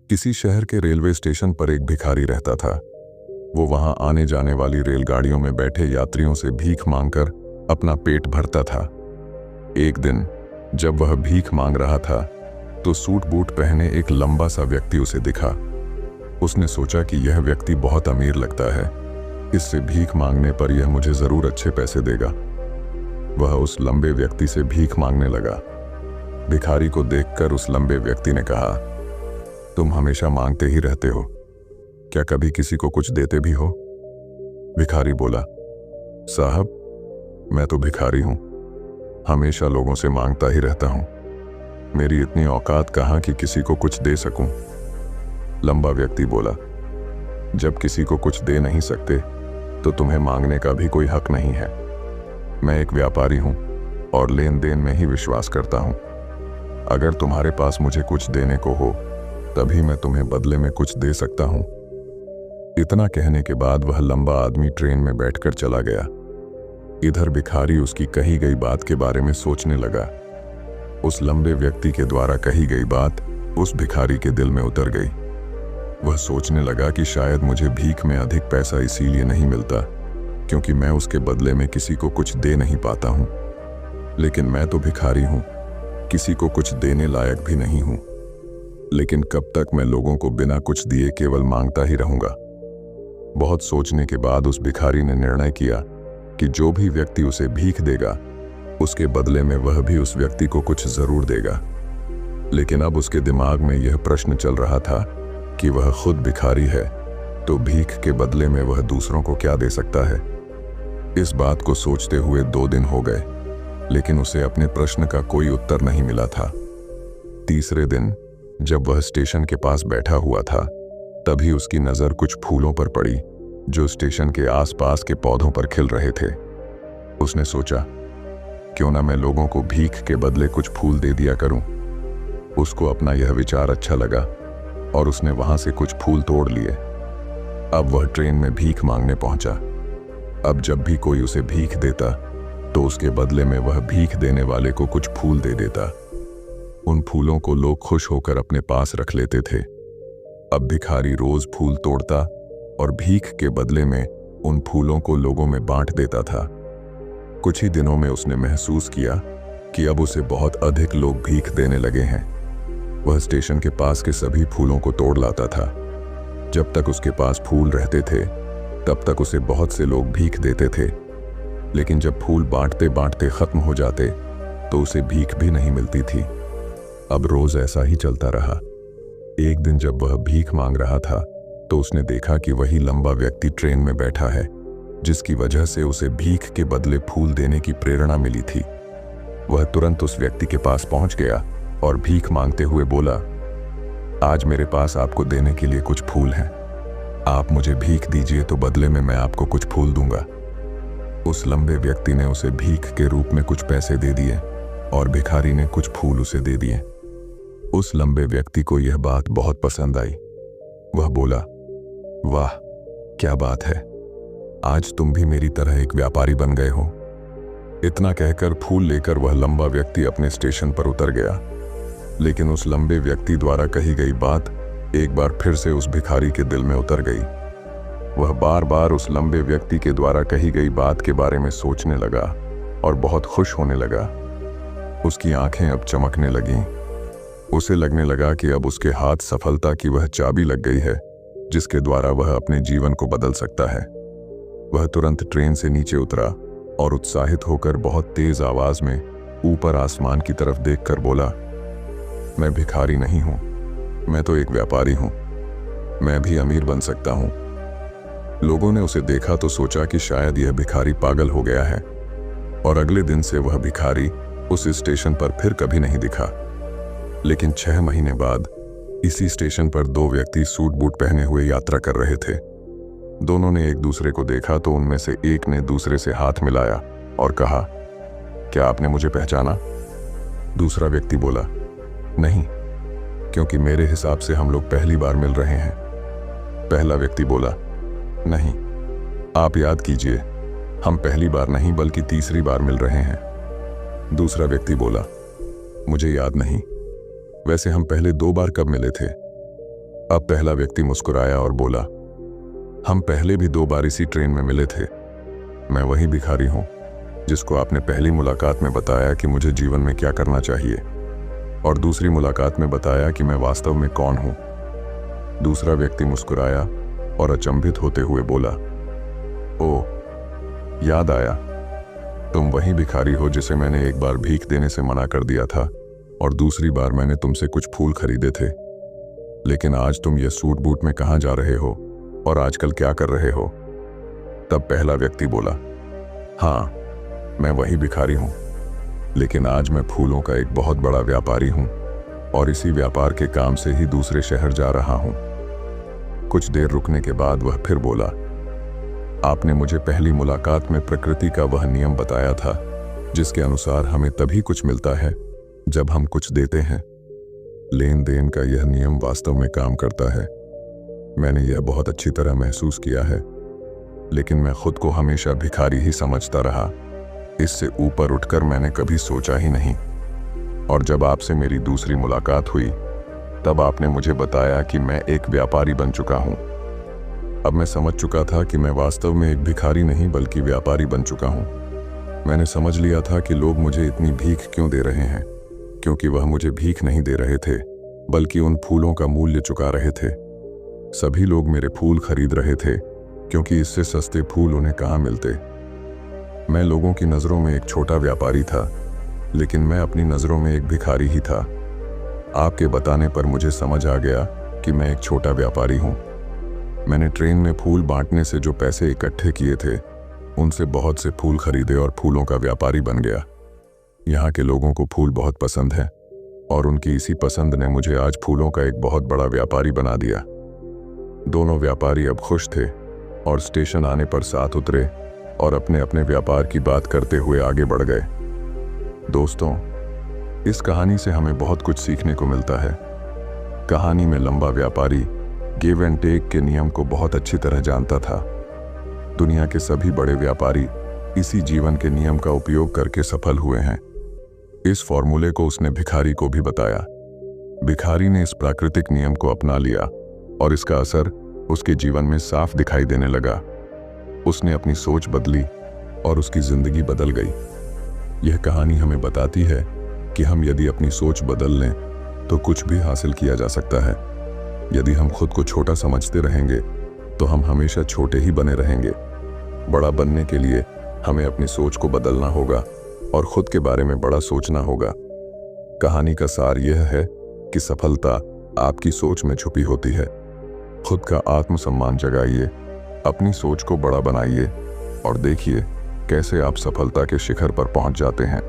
किसी शहर के रेलवे स्टेशन पर एक भिखारी रहता था। वो वहां आने जाने वाली रेलगाड़ियों में बैठे यात्रियों से भीख मांगकर अपना पेट भरता था। एक दिन जब वह भीख मांग रहा था तो सूट बूट पहने एक लंबा सा व्यक्ति उसे दिखा। उसने सोचा कि यह व्यक्ति बहुत अमीर लगता है, इससे भीख मांगने पर यह मुझे जरूर अच्छे पैसे देगा। वह उस लंबे व्यक्ति से भीख मांगने लगा। भिखारी को देखकर उस लंबे व्यक्ति ने कहा, तुम हमेशा मांगते ही रहते हो, क्या कभी किसी को कुछ देते भी हो? भिखारी बोला, साहब मैं तो भिखारी हूं, हमेशा लोगों से मांगता ही रहता हूं, मेरी इतनी औकात कहां कि किसी को कुछ दे सकूं। लंबा व्यक्ति बोला, जब किसी को कुछ दे नहीं सकते तो तुम्हें मांगने का भी कोई हक नहीं है। मैं एक व्यापारी हूं और लेन देन में ही विश्वास करता हूं। अगर तुम्हारे पास मुझे कुछ देने को हो तभी मैं तुम्हें बदले में कुछ दे सकता हूं। इतना कहने के बाद वह लंबा आदमी ट्रेन में बैठकर चला गया। इधर भिखारी उसकी कही गई बात के बारे में सोचने लगा। उस लंबे व्यक्ति के द्वारा कही गई बात उस भिखारी के दिल में उतर गई। वह सोचने लगा कि शायद मुझे भीख में अधिक पैसा इसीलिए नहीं मिलता क्योंकि मैं उसके बदले में किसी को कुछ दे नहीं पाता हूं। लेकिन मैं तो भिखारी हूं, किसी को कुछ देने लायक भी नहीं हूं। लेकिन कब तक मैं लोगों को बिना कुछ दिए केवल मांगता ही रहूंगा? बहुत सोचने के बाद उस भिखारी ने निर्णय किया कि जो भी व्यक्ति उसे भीख देगा उसके बदले में वह भी उस व्यक्ति को कुछ जरूर देगा। लेकिन अब उसके दिमाग में यह प्रश्न चल रहा था कि वह खुद भिखारी है तो भीख के बदले में वह दूसरों को क्या दे सकता है। इस बात को सोचते हुए 2 दिन हो गए, लेकिन उसे अपने प्रश्न का कोई उत्तर नहीं मिला था। तीसरे दिन जब वह स्टेशन के पास बैठा हुआ था तभी उसकी नजर कुछ फूलों पर पड़ी जो स्टेशन के आसपास के पौधों पर खिल रहे थे। उसने सोचा, क्यों ना मैं लोगों को भीख के बदले कुछ फूल दे दिया करूं। उसको अपना यह विचार अच्छा लगा और उसने वहां से कुछ फूल तोड़ लिए। अब वह ट्रेन में भीख मांगने पहुंचा। अब जब भी कोई उसे भीख देता तो उसके बदले में वह भीख देने वाले को कुछ फूल दे देता। उन फूलों को लोग खुश होकर अपने पास रख लेते थे। अब भिखारी रोज फूल तोड़ता और भीख के बदले में उन फूलों को लोगों में बांट देता था। कुछ ही दिनों में उसने महसूस किया कि अब उसे बहुत अधिक लोग भीख देने लगे हैं। वह स्टेशन के पास के सभी फूलों को तोड़ लाता था। जब तक उसके पास फूल रहते थे तब तक उसे बहुत से लोग भीख देते थे, लेकिन जब फूल बांटते बांटते खत्म हो जाते तो उसे भीख भी नहीं मिलती थी। अब रोज ऐसा ही चलता रहा। एक दिन जब वह भीख मांग रहा था तो उसने देखा कि वही लंबा व्यक्ति ट्रेन में बैठा है जिसकी वजह से उसे भीख के बदले फूल देने की प्रेरणा मिली थी। वह तुरंत उस व्यक्ति के पास पहुंच गया और भीख मांगते हुए बोला, आज मेरे पास आपको देने के लिए कुछ फूल हैं, आप मुझे भीख दीजिए तो बदले में मैं आपको कुछ फूल दूंगा। उस लंबे व्यक्ति ने उसे भीख के रूप में कुछ पैसे दे दिए और भिखारी ने कुछ फूल उसे दे दिए। उस लंबे व्यक्ति को यह बात बहुत पसंद आई। वह बोला, वाह क्या बात है, आज तुम भी मेरी तरह एक व्यापारी बन गए हो। इतना कहकर फूल लेकर वह लंबा व्यक्ति अपने स्टेशन पर उतर गया। लेकिन उस लंबे व्यक्ति द्वारा कही गई बात एक बार फिर से उस भिखारी के दिल में उतर गई। वह बार बार उस लंबे व्यक्ति के द्वारा कही गई बात के बारे में सोचने लगा और बहुत खुश होने लगा। उसकी आंखें अब चमकने लगीं। उसे लगने लगा कि अब उसके हाथ सफलता की वह चाबी लग गई है जिसके द्वारा वह अपने जीवन को बदल सकता है। वह तुरंत ट्रेन से नीचे उतरा और उत्साहित होकर बहुत तेज आवाज में ऊपर आसमान की तरफ देखकर बोला, मैं भिखारी नहीं हूं, मैं तो एक व्यापारी हूं, मैं भी अमीर बन सकता हूं। लोगों ने उसे देखा तो सोचा कि शायद यह भिखारी पागल हो गया है और अगले दिन से वह भिखारी उस स्टेशन पर फिर कभी नहीं दिखा। लेकिन 6 महीने बाद इसी स्टेशन पर 2 व्यक्ति सूट बूट पहने हुए यात्रा कर रहे थे। दोनों ने एक दूसरे को देखा तो उनमें से एक ने दूसरे से हाथ मिलाया और कहा, क्या आपने मुझे पहचाना? दूसरा व्यक्ति बोला, नहीं, क्योंकि मेरे हिसाब से हम लोग पहली बार मिल रहे हैं। पहला व्यक्ति बोला, नहीं, आप याद कीजिए, हम पहली बार नहीं बल्कि तीसरी बार मिल रहे हैं। दूसरा व्यक्ति बोला, मुझे याद नहीं, वैसे हम पहले 2 बार कब मिले थे? अब पहला व्यक्ति मुस्कुराया और बोला, हम पहले भी 2 बार इसी ट्रेन में मिले थे। मैं वही भिखारी हूं जिसको आपने पहली मुलाकात में बताया कि मुझे जीवन में क्या करना चाहिए, और दूसरी मुलाकात में बताया कि मैं वास्तव में कौन हूं। दूसरा व्यक्ति मुस्कुराया और अचंभित होते हुए बोला, ओ, याद आया, तुम वही भिखारी हो जिसे मैंने एक बार भीख देने से मना कर दिया था और दूसरी बार मैंने तुमसे कुछ फूल खरीदे थे। लेकिन आज तुम ये सूट बूट में कहाँ जा रहे हो और आजकल क्या कर रहे हो? तब पहला व्यक्ति बोला, हाँ, मैं वही भिखारी हूं, लेकिन आज मैं फूलों का एक बहुत बड़ा व्यापारी हूं और इसी व्यापार के काम से ही दूसरे शहर जा रहा हूं। कुछ देर रुकने के बाद वह फिर बोला, आपने मुझे पहली मुलाकात में प्रकृति का वह नियम बताया था जिसके अनुसार हमें तभी कुछ मिलता है जब हम कुछ देते हैं। लेन देन का यह नियम वास्तव में काम करता है। मैंने यह बहुत अच्छी तरह महसूस किया है, लेकिन मैं खुद को हमेशा भिखारी ही समझता रहा। इससे ऊपर उठकर मैंने कभी सोचा ही नहीं। और जब आपसे मेरी दूसरी मुलाकात हुई तब आपने मुझे बताया कि मैं एक व्यापारी बन चुका हूं। अब मैं समझ चुका था कि मैं वास्तव में एक भिखारी नहीं बल्कि व्यापारी बन चुका हूं। मैंने समझ लिया था कि लोग मुझे इतनी भीख क्यों दे रहे हैं, क्योंकि वह मुझे भीख नहीं दे रहे थे बल्कि उन फूलों का मूल्य चुका रहे थे। सभी लोग मेरे फूल खरीद रहे थे क्योंकि इससे सस्ते फूल उन्हें कहाँ मिलते। मैं लोगों की नज़रों में एक छोटा व्यापारी था, लेकिन मैं अपनी नज़रों में एक भिखारी ही था। आपके बताने पर मुझे समझ आ गया कि मैं एक छोटा व्यापारी हूँ। मैंने ट्रेन में फूल बांटने से जो पैसे इकट्ठे किए थे उनसे बहुत से फूल खरीदे और फूलों का व्यापारी बन गया। यहाँ के लोगों को फूल बहुत पसंद है और उनकी इसी पसंद ने मुझे आज फूलों का एक बहुत बड़ा व्यापारी बना दिया। दोनों व्यापारी अब खुश थे और स्टेशन आने पर साथ उतरे और अपने अपने व्यापार की बात करते हुए आगे बढ़ गए। दोस्तों, इस कहानी से हमें बहुत कुछ सीखने को मिलता है। कहानी में लंबा व्यापारी गिव एंड टेक के नियम को बहुत अच्छी तरह जानता था। दुनिया के सभी बड़े व्यापारी इसी जीवन के नियम का उपयोग करके सफल हुए हैं। इस फॉर्मूले को उसने भिखारी को भी बताया। भिखारी ने इस प्राकृतिक नियम को अपना लिया और इसका असर उसके जीवन में साफ दिखाई देने लगा। उसने अपनी सोच बदली और उसकी जिंदगी बदल गई। यह कहानी हमें बताती है कि हम यदि अपनी सोच बदल लें तो कुछ भी हासिल किया जा सकता है। यदि हम खुद को छोटा समझते रहेंगे तो हम हमेशा छोटे ही बने रहेंगे। बड़ा बनने के लिए हमें अपनी सोच को बदलना होगा और खुद के बारे में बड़ा सोचना होगा। कहानी का सार यह है कि सफलता आपकी सोच में छुपी होती है। खुद का आत्मसम्मान जगाइए, अपनी सोच को बड़ा बनाइए और देखिए कैसे आप सफलता के शिखर पर पहुंच जाते हैं।